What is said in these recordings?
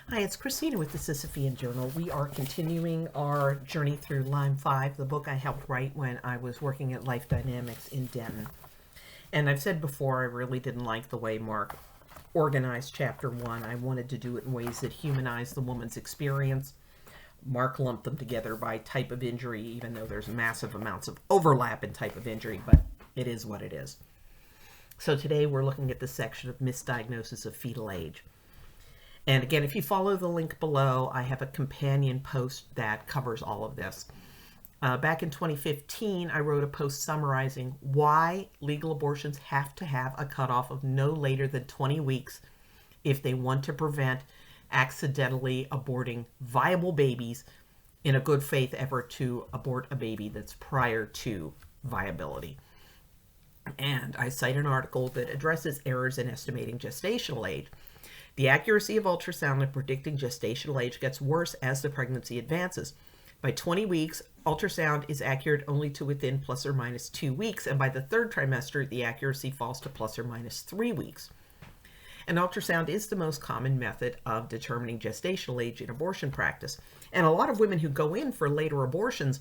Hi, it's Christina with the Sisyphean Journal. We are continuing our journey through Lyme 5, the book I helped write when I was working at Life Dynamics in Denton. And I've said before, I really didn't like the way Mark organized Chapter 1. I wanted to do it in ways that humanize the woman's experience. Mark lumped them together by type of injury, even though there's massive amounts of overlap in type of injury, but it is what it is. So today we're looking at the section of Misdiagnosis of Fetal Age. And again, if you follow the link below, I have a companion post that covers all of this. Back in 2015, I wrote a post summarizing why legal abortions have to have a cutoff of no later than 20 weeks if they want to prevent accidentally aborting viable babies in a good faith effort to abort a baby that's prior to viability. And I cite an article that addresses errors in estimating gestational age. The accuracy of ultrasound in predicting gestational age gets worse as the pregnancy advances. By 20 weeks, ultrasound is accurate only to within plus or minus 2 weeks, and by the third trimester, the accuracy falls to plus or minus 3 weeks. And ultrasound is the most common method of determining gestational age in abortion practice. And a lot of women who go in for later abortions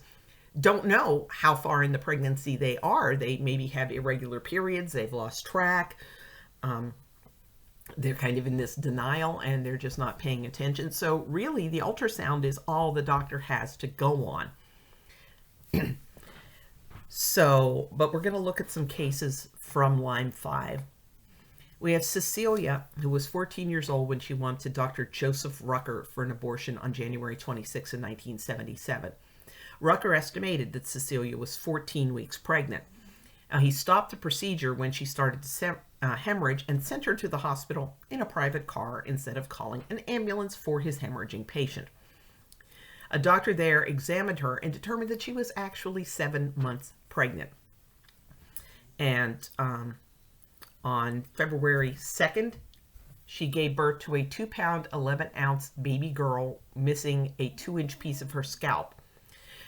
don't know how far in the pregnancy they are. They maybe have irregular periods, they've lost track. They're kind of in this denial and they're just not paying attention. So really the ultrasound is all the doctor has to go on. But we're going to look at some cases from Lyme 5. We have Cecilia, who was 14 years old when she went to Dr. Joseph Rucker for an abortion on January 26 in 1977. Rucker estimated that Cecilia was 14 weeks pregnant. He stopped the procedure when she started to hemorrhage and sent her to the hospital in a private car instead of calling an ambulance for his hemorrhaging patient. A doctor there examined her and determined that she was actually 7 months pregnant. And on February 2nd, she gave birth to a 2-pound, 11-ounce baby girl missing a 2-inch piece of her scalp.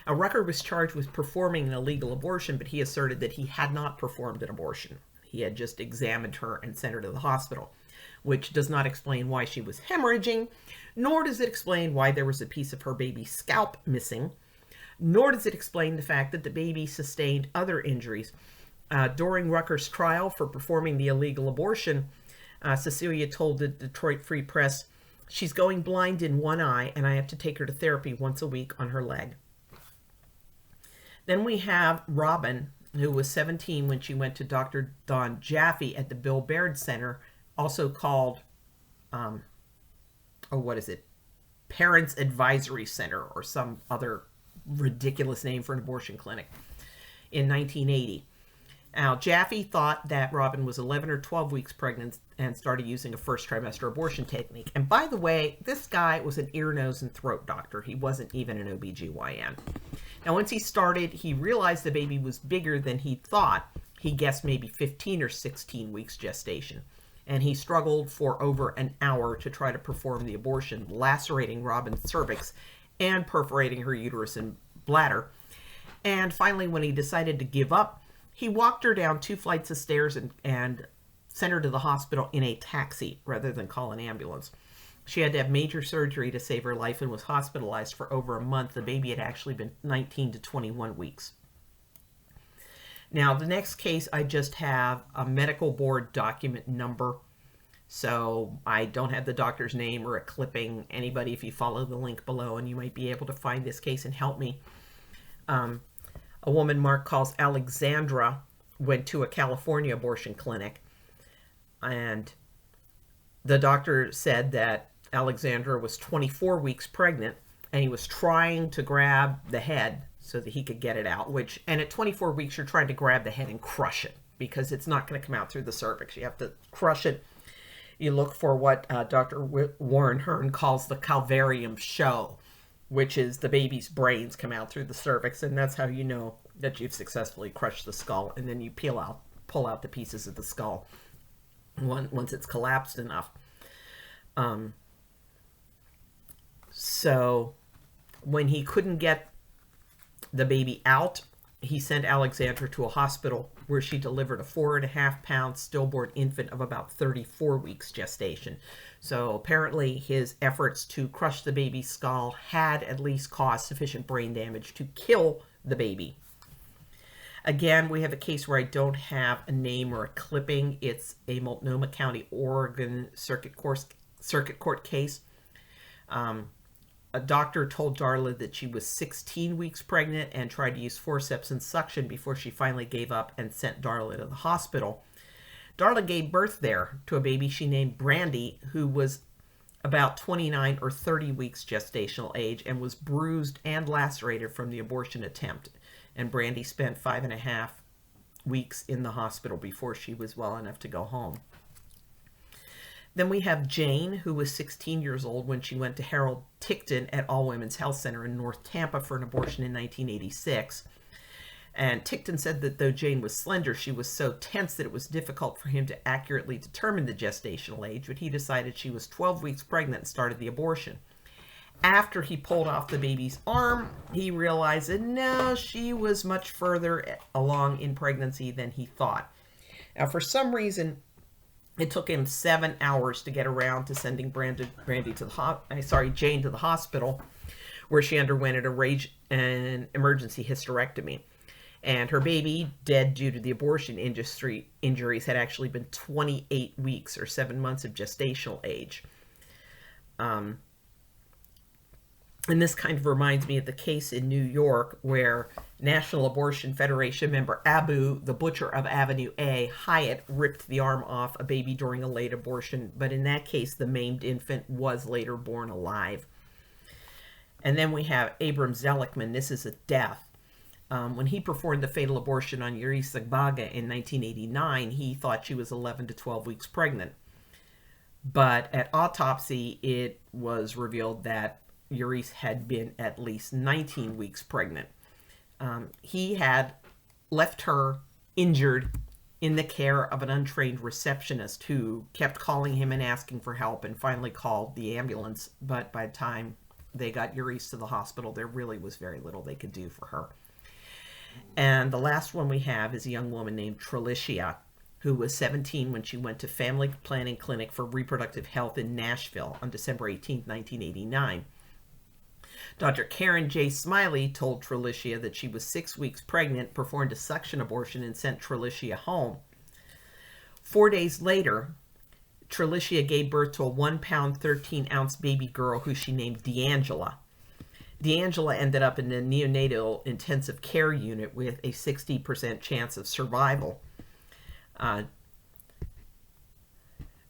Rucker was charged with performing an illegal abortion, but he asserted that he had not performed an abortion. He had just examined her and sent her to the hospital, which does not explain why she was hemorrhaging, nor does it explain why there was a piece of her baby's scalp missing, nor does it explain the fact that the baby sustained other injuries. During Rucker's trial for performing the illegal abortion, Cecilia told the Detroit Free Press, "She's going blind in one eye, and I have to take her to therapy once a week on her leg." Then we have Robin, who was 17 when she went to Dr. Don Jaffe at the Bill Baird Center, also called, Parents Advisory Center, or some other ridiculous name for an abortion clinic, in 1980. Now, Jaffe thought that Robin was 11 or 12 weeks pregnant and started using a first trimester abortion technique. And by the way, this guy was an ear, nose, and throat doctor. He wasn't even an OBGYN. Now, once he started, he realized the baby was bigger than he thought. He guessed maybe 15 or 16 weeks gestation. And he struggled for over an hour to try to perform the abortion, lacerating Robin's cervix and perforating her uterus and bladder. And finally, when he decided to give up, he walked her down 2 flights of stairs and sent her to the hospital in a taxi rather than call an ambulance. She had to have major surgery to save her life and was hospitalized for over a month. The baby had actually been 19 to 21 weeks. Now, the next case, I just have a medical board document number. So I don't have the doctor's name or a clipping. Anybody, if you follow the link below, and you might be able to find this case and help me. A woman Mark calls Alexandra went to a California abortion clinic, and the doctor said that Alexandra was 24 weeks pregnant, and he was trying to grab the head so that he could get it out, and at 24 weeks, you're trying to grab the head and crush it because it's not going to come out through the cervix. You have to crush it. You look for what Dr. Warren Hearn calls the calvarium show, which is the baby's brains come out through the cervix, and that's how you know that you've successfully crushed the skull, and then you pull out the pieces of the skull once it's collapsed enough. So when he couldn't get the baby out, he sent Alexandra to a hospital where she delivered a 4.5-pound stillborn infant of about 34 weeks gestation. So apparently his efforts to crush the baby's skull had at least caused sufficient brain damage to kill the baby. Again, we have a case where I don't have a name or a clipping. It's a Multnomah County, Oregon Circuit Court case. A doctor told Darla that she was 16 weeks pregnant and tried to use forceps and suction before she finally gave up and sent Darla to the hospital. Darla gave birth there to a baby she named Brandy, who was about 29 or 30 weeks gestational age and was bruised and lacerated from the abortion attempt. And Brandy spent 5.5 weeks in the hospital before she was well enough to go home. Then we have Jane, who was 16 years old when she went to Harold Tickton at All Women's Health Center in North Tampa for an abortion in 1986. And Tickton said that though Jane was slender, she was so tense that it was difficult for him to accurately determine the gestational age, but he decided she was 12 weeks pregnant and started the abortion. After he pulled off the baby's arm, he realized that no, she was much further along in pregnancy than he thought. Now, for some reason, it took him 7 hours to get around to sending Jane to the hospital, where she underwent an emergency hysterectomy. And her baby, dead due to the abortion injuries, had actually been 28 weeks or 7 months of gestational age. And this kind of reminds me of the case in New York where National Abortion Federation member Abu, the butcher of Avenue A, Hyatt, ripped the arm off a baby during a late abortion. But in that case, the maimed infant was later born alive. And then we have Abram Zelikman. This is a death. When he performed the fatal abortion on Yuris Zagbaga in 1989, he thought she was 11 to 12 weeks pregnant. But at autopsy, it was revealed that Yuris had been at least 19 weeks pregnant. He had left her injured in the care of an untrained receptionist who kept calling him and asking for help and finally called the ambulance. But by the time they got Yuris to the hospital, there really was very little they could do for her. And the last one we have is a young woman named Trilicia, who was 17 when she went to Family Planning Clinic for Reproductive Health in Nashville on December 18, 1989. Dr. Karen J. Smiley told Trilicia that she was 6 weeks pregnant, performed a suction abortion, and sent Trilicia home. 4 days later, Trilicia gave birth to a 1-pound, 13-ounce baby girl who she named D'Angela. D'Angela ended up in the neonatal intensive care unit with a 60% chance of survival.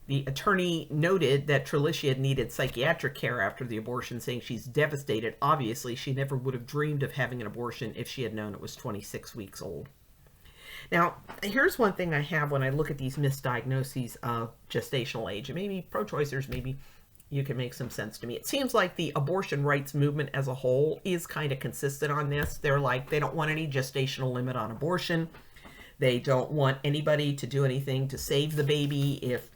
The attorney noted that Trilicia needed psychiatric care after the abortion, saying she's devastated. Obviously, she never would have dreamed of having an abortion if she had known it was 26 weeks old. Now, here's one thing I have when I look at these misdiagnoses of gestational age, and maybe pro-choicers, maybe you can make some sense to me. It seems like the abortion rights movement as a whole is kind of consistent on this. They're like, they don't want any gestational limit on abortion. They don't want anybody to do anything to save the baby. If,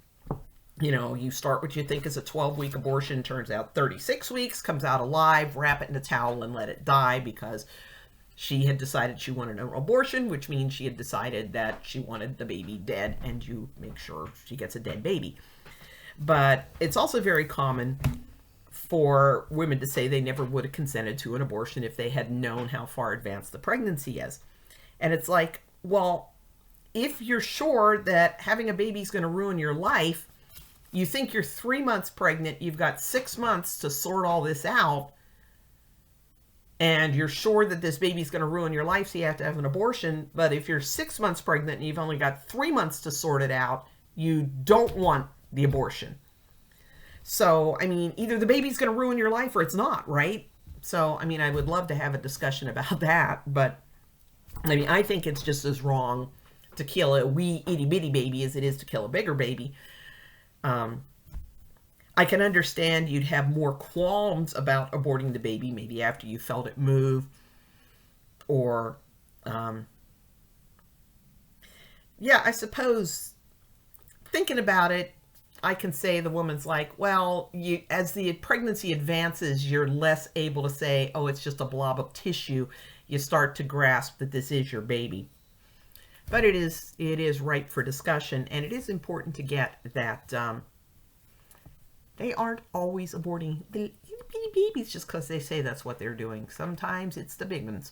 you know, you start what you think is a 12-week abortion, turns out 36 weeks, comes out alive, wrap it in a towel and let it die because she had decided she wanted an abortion, which means she had decided that she wanted the baby dead, and you make sure she gets a dead baby. But it's also very common for women to say they never would have consented to an abortion if they had known how far advanced the pregnancy is. And it's like, well, if you're sure that having a baby is going to ruin your life, you think you're 3 months pregnant, you've got 6 months to sort all this out, and you're sure that this baby's going to ruin your life, so you have to have an abortion. But if you're 6 months pregnant and you've only got 3 months to sort it out, you don't want the abortion. So, I mean, either the baby's going to ruin your life or it's not, right? So, I mean, I would love to have a discussion about that, but I mean, I think it's just as wrong to kill a wee itty bitty baby as it is to kill a bigger baby. I can understand you'd have more qualms about aborting the baby, maybe after you felt it move, or, yeah, I suppose thinking about it, I can say the woman's like, well, as the pregnancy advances, you're less able to say, oh, it's just a blob of tissue. You start to grasp that this is your baby. But it is ripe for discussion, and it is important to get that they aren't always aborting the itty bitty babies just because they say that's what they're doing. Sometimes it's the big ones.